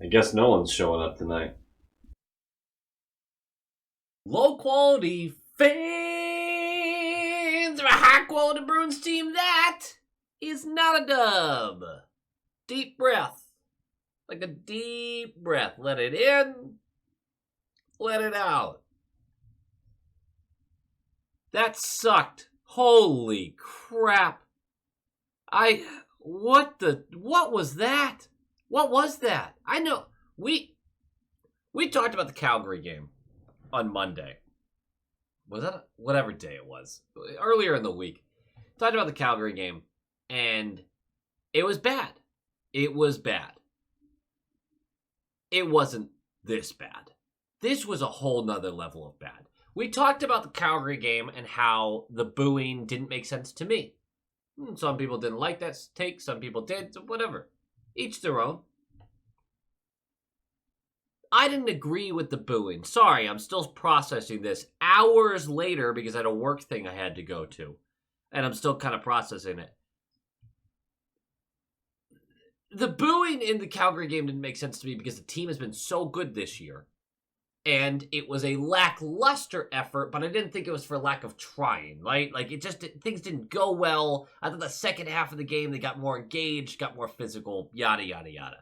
I guess no one's showing up tonight. Low quality fans of a high quality Bruins team. That is not a dub. Deep breath. Like a deep breath. Let it in. Let it out. That sucked. Holy crap. What was that? What was that? I know we talked about the Calgary game on Monday. Was that whatever day it was? Earlier in the week. Talked about the Calgary game, and it was bad. It was bad. It wasn't this bad. This was a whole nother level of bad. We talked about the Calgary game and how the booing didn't make sense to me. Some people didn't like that take, some people did, so whatever. Each their own. I didn't agree with the booing. Sorry, I'm still processing this hours later because I had a work thing I had to go to. And I'm still kind of processing it. The booing in the Calgary game didn't make sense to me because the team has been so good this year. And it was a lackluster effort, but I didn't think it was for lack of trying, right? Like, things didn't go well. I thought the second half of the game, they got more engaged, got more physical, yada, yada, yada.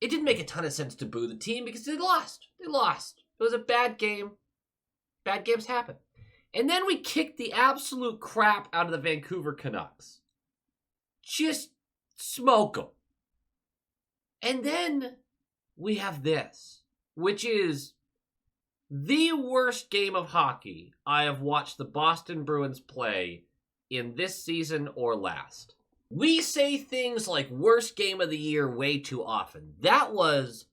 It didn't make a ton of sense to boo the team because they lost. They lost. It was a bad game. Bad games happen. And then we kicked the absolute crap out of the Vancouver Canucks. Just smoke them. And then we have this, which is the worst game of hockey I have watched the Boston Bruins play in this season or last. We say things like worst game of the year way too often. That was,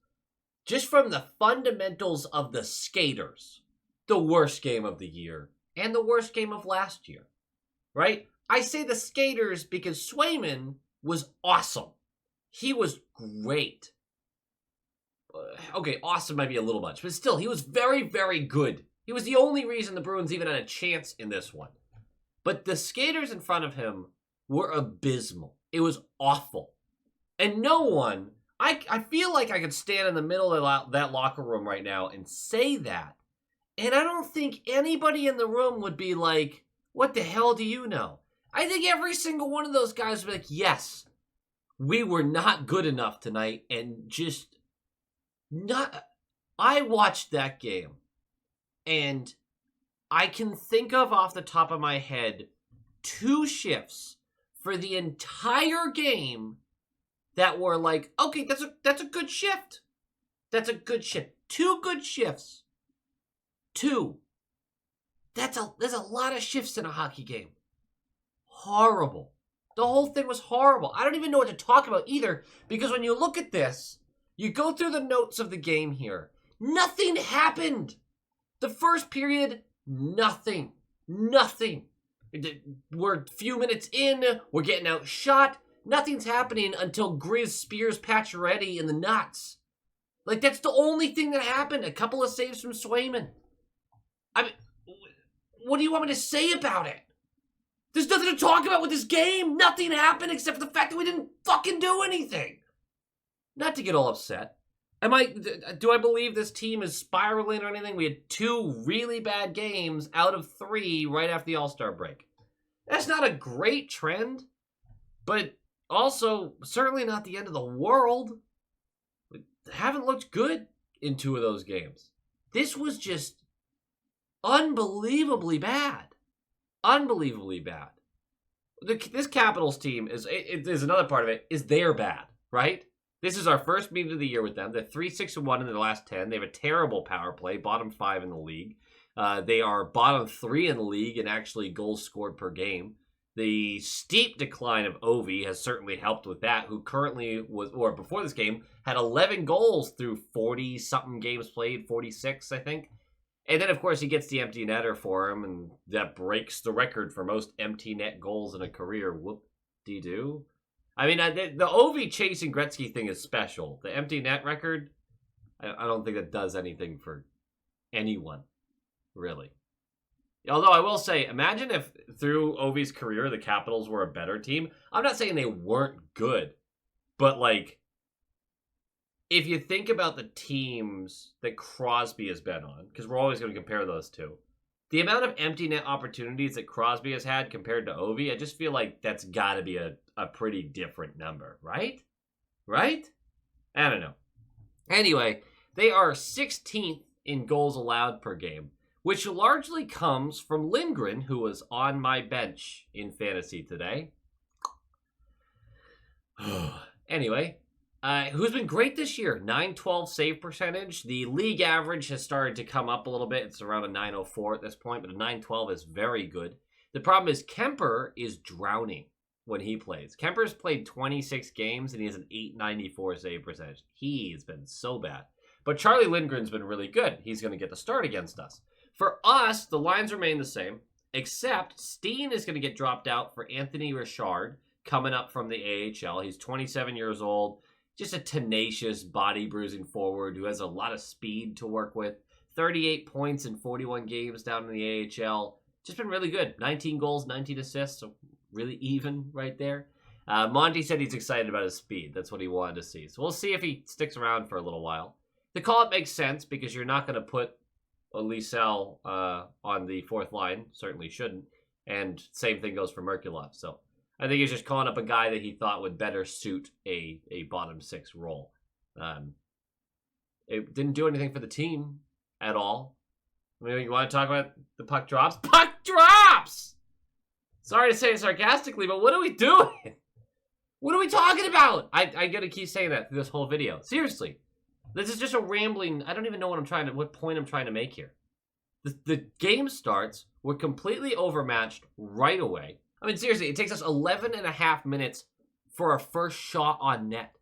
just from the fundamentals of the skaters, the worst game of the year and the worst game of last year, right? I say the skaters because Swayman was awesome. He was great. Okay, awesome might be a little much, but still, he was very, very good. He was the only reason the Bruins even had a chance in this one. But the skaters in front of him were abysmal. It was awful. And no one, I feel like I could stand in the middle of that locker room right now and say that. And I don't think anybody in the room would be like, what the hell do you know? I think every single one of those guys would be like, yes, we were not good enough tonight and just not. I watched that game and I can think of off the top of my head 2 shifts for the entire game that were like, okay, that's a good shift. That's a good shift. 2 good shifts. 2. There's a lot of shifts in a hockey game. Horrible. The whole thing was horrible. I don't even know what to talk about either, because when you look at this, you go through the notes of the game here. Nothing happened. The first period, nothing. Nothing. We're a few minutes in, we're getting outshot. Nothing's happening until Grizz spears Pacioretty in the nuts. Like, that's the only thing that happened. A couple of saves from Swayman. I mean, what do you want me to say about it? There's nothing to talk about with this game. Nothing happened except for the fact that we didn't fucking do anything. Not to get all upset. Do I believe this team is spiraling or anything? We had 2 really bad games out of 3 right after the All-Star break. That's not a great trend, but also certainly not the end of the world. We haven't looked good in 2 of those games. This was just unbelievably bad. Unbelievably bad. This Capitals team is another part of it, is they're bad, right? This is our first meeting of the year with them. They're 3-6-1 in their last 10. They have a terrible power play, bottom 5 in the league. They are bottom 3 in the league in actually goals scored per game. The steep decline of Ovi has certainly helped with that, who currently was, or before this game, had 11 goals through 40-something games played, 46, I think. And then, of course, he gets the empty netter for him, and that breaks the record for most empty net goals in a career. Whoop-de-doo. I mean, the Ovi chasing Gretzky thing is special. The empty net record, I don't think that does anything for anyone, really. Although I will say, imagine if through Ovi's career, the Capitals were a better team. I'm not saying they weren't good, but like, if you think about the teams that Crosby has been on, because we're always going to compare those two, the amount of empty net opportunities that Crosby has had compared to Ovi, I just feel like that's got to be a pretty different number, right? Right? I don't know. Anyway, they are 16th in goals allowed per game, which largely comes from Lindgren, who was on my bench in fantasy today. Anyway, who's been great this year? 912 save percentage. The league average has started to come up a little bit. It's around a 904 at this point, but a 912 is very good. The problem is Kemper is drowning when he plays. Kemper's played 26 games, and he has an 894 save percentage. He's been so bad. But Charlie Lindgren's been really good. He's going to get the start against us. For us, the lines remain the same, except Steen is going to get dropped out for Anthony Richard coming up from the AHL. He's 27 years old, just a tenacious, body-bruising forward who has a lot of speed to work with. 38 points in 41 games down in the AHL. Just been really good. 19 goals, 19 assists, so really even right there. Monty said he's excited about his speed. That's what he wanted to see. So we'll see if he sticks around for a little while. The call-up makes sense because you're not going to put Lisel on the fourth line. Certainly shouldn't. And same thing goes for Merkulov. So I think he's just calling up a guy that he thought would better suit a bottom six role. It didn't do anything for the team at all. I mean, you want to talk about the puck drops? Puck drops! Sorry to say it sarcastically, but what are we doing? What are we talking about? I gotta keep saying that through this whole video. Seriously. This is just a rambling. I don't even know what point I'm trying to make here. The game starts. We're completely overmatched right away. I mean, seriously, it takes us 11 and a half minutes for our first shot on net.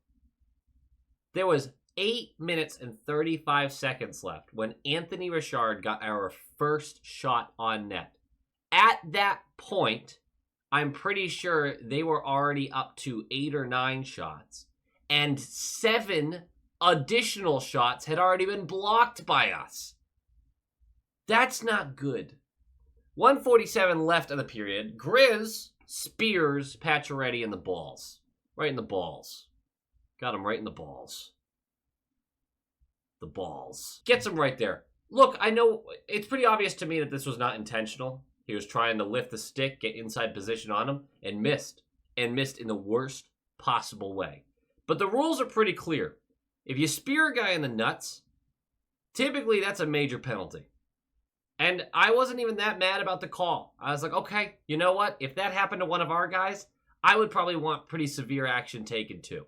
There was 8 minutes and 35 seconds left when Anthony Richard got our first shot on net. At that point, I'm pretty sure they were already up to 8 or 9 shots, and 7 additional shots had already been blocked by us. That's not good. 147 left of the period. Grizz spears Pacioretty in the balls. Right in the balls. Got him right in the balls. The balls. Gets him right there. Look, I know it's pretty obvious to me that this was not intentional. He was trying to lift the stick, get inside position on him, and missed. And missed in the worst possible way. But the rules are pretty clear. If you spear a guy in the nuts, typically that's a major penalty. And I wasn't even that mad about the call. I was like, okay, you know what? If that happened to one of our guys, I would probably want pretty severe action taken too.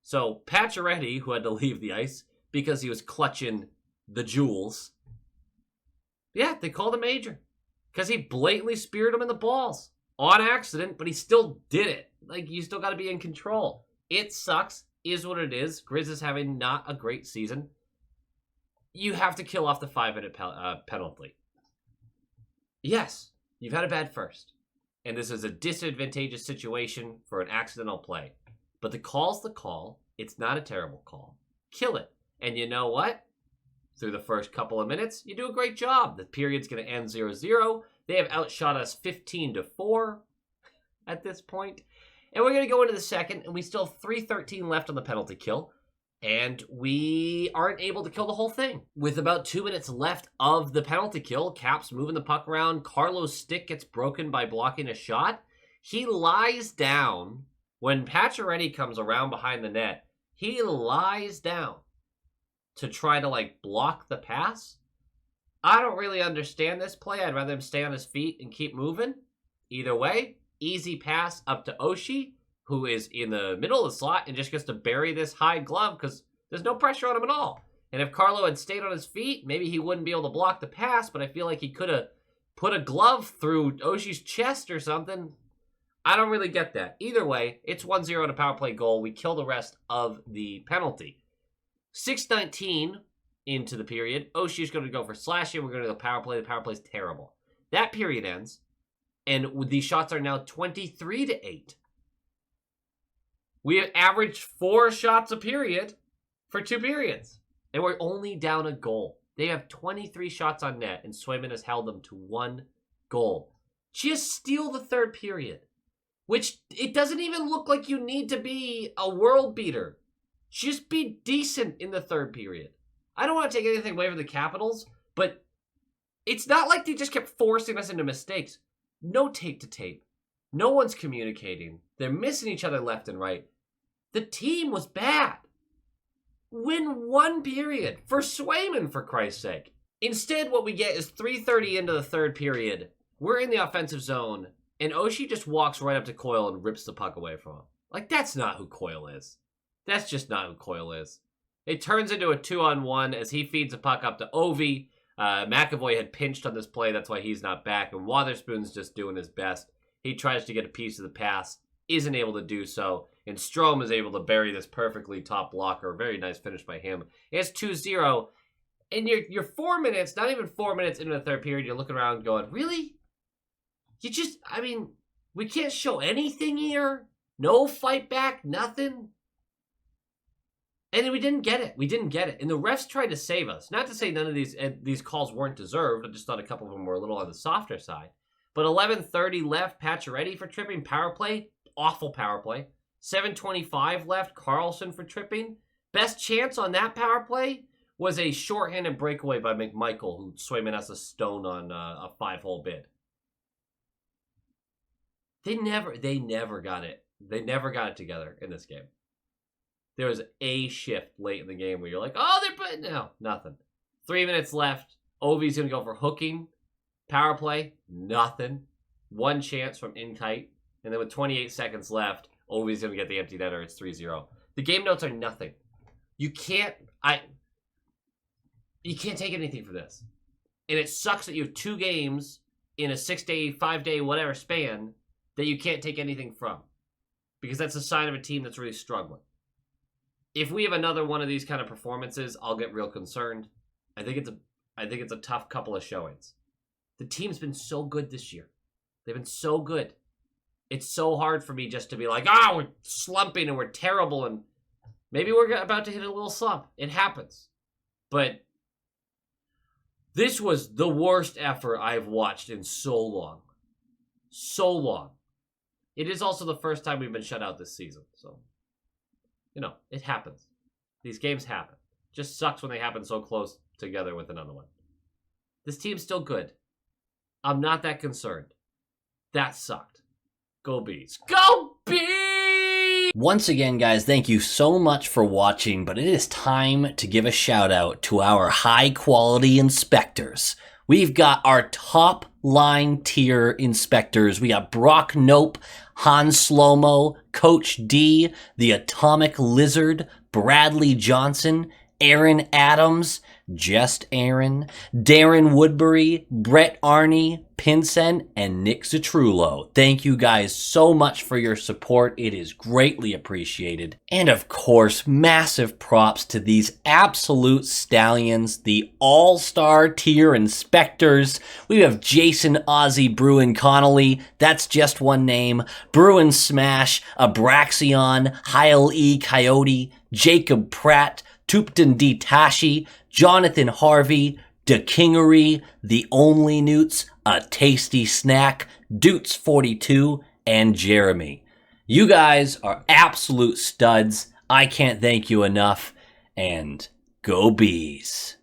So Pacioretty, who had to leave the ice because he was clutching the jewels, yeah, they called a major. Because he blatantly speared him in the balls. On accident, but he still did it. Like, you still got to be in control. It sucks. Is what it is. Grizz is having not a great season. You have to kill off the 5-minute penalty. Yes, you've had a bad first. And this is a disadvantageous situation for an accidental play. But the call's the call. It's not a terrible call. Kill it. And you know what? Through the first couple of minutes, you do a great job. The period's going to end 0-0. They have outshot us 15-4 at this point. And we're going to go into the second, and we still have 3:13 left on the penalty kill. And we aren't able to kill the whole thing. With about 2 minutes left of the penalty kill, Cap's moving the puck around. Carlo's stick gets broken by blocking a shot. He lies down. When Pacioretty comes around behind the net, he lies down to try to, block the pass. I don't really understand this play. I'd rather him stay on his feet and keep moving. Either way, easy pass up to Oshie, who is in the middle of the slot and just gets to bury this high glove because there's no pressure on him at all. And if Carlo had stayed on his feet, maybe he wouldn't be able to block the pass, but I feel like he could have put a glove through Oshie's chest or something. I don't really get that. Either way, it's 1-0 on a power play goal. We kill the rest of the penalty. 6:19 into the period. Oshie's going to go for slashing. We're going to go power play. The power play is terrible. That period ends, and these shots are now 23-8. We have averaged 4 shots a period for 2 periods, and we're only down a goal. They have 23 shots on net, and Swayman has held them to 1 goal. Just steal the third period, which it doesn't even look like you need to be a world beater. Just be decent in the third period. I don't want to take anything away from the Capitals, but it's not like they just kept forcing us into mistakes. No tape to tape. No one's communicating. They're missing each other left and right. The team was bad. Win one period for Swayman, for Christ's sake. Instead, what we get is 3:30 into the third period. We're in the offensive zone, and Oshie just walks right up to Coyle and rips the puck away from him. Like, that's not who Coyle is. That's just not who Coyle is. It turns into a 2-on-1 as he feeds the puck up to Ovi. McAvoy had pinched on this play, that's why he's not back, and Wotherspoon's just doing his best. He tries to get a piece of the pass, isn't able to do so, and Strome is able to bury this perfectly top blocker. Very nice finish by him. It's 2-0, and you're 4 minutes, not even 4 minutes into the third period, you're looking around going, really? We can't show anything here? No fight back, nothing? And then we didn't get it. And the refs tried to save us. Not to say none of these calls weren't deserved. I just thought a couple of them were a little on the softer side. But 11:30 left, Pacioretty for tripping. Power play, awful power play. 7:25 left, Carlson for tripping. Best chance on that power play was a shorthanded breakaway by McMichael, who Swayman has a stone on a 5-hole bid. They never got it. They never got it together in this game. There was a shift late in the game where you're like, oh, they're putting... No, nothing. 3 minutes left. Ovi's going to go for hooking. Power play, nothing. One chance from Inkite. And then with 28 seconds left, Ovi's going to get the empty netter. It's 3-0. The game notes are nothing. You can't take anything from this. And it sucks that you have 2 games in a 6-day, 5-day, whatever span that you can't take anything from. Because that's a sign of a team that's really struggling. If we have another one of these kind of performances, I'll get real concerned. I think it's a tough couple of showings. The team's been so good this year. They've been so good. It's so hard for me just to be like, we're slumping and we're terrible and maybe we're about to hit a little slump. It happens. But this was the worst effort I've watched in so long. So long. It is also the first time we've been shut out this season, so... it happens. These games happen. Just sucks when they happen so close together with another one. This team's still good. I'm not that concerned. That sucked. Go Bees. Go Bees! Once again, guys, thank you so much for watching, but it is time to give a shout out to our high quality inspectors. We've got our top line tier inspectors. We got Brock Nope, Han Slomo, Coach D, the Atomic Lizard, Bradley Johnson, Aaron Adams, Just Aaron, Darren Woodbury, Brett Arney, Pinsent, and Nick Zatrullo. Thank you guys so much for your support. It is greatly appreciated. And of course, massive props to these absolute stallions, the all-star tier inspectors. We have Jason Ozzy Bruin Connolly, that's just one name, Bruin Smash, Abraxion, Heil E. Coyote, Jacob Pratt, Tupton D. Tashi, Jonathan Harvey, Da Kingery, The Only Newts, A Tasty Snack, Doots42, and Jeremy. You guys are absolute studs. I can't thank you enough, and go Bees.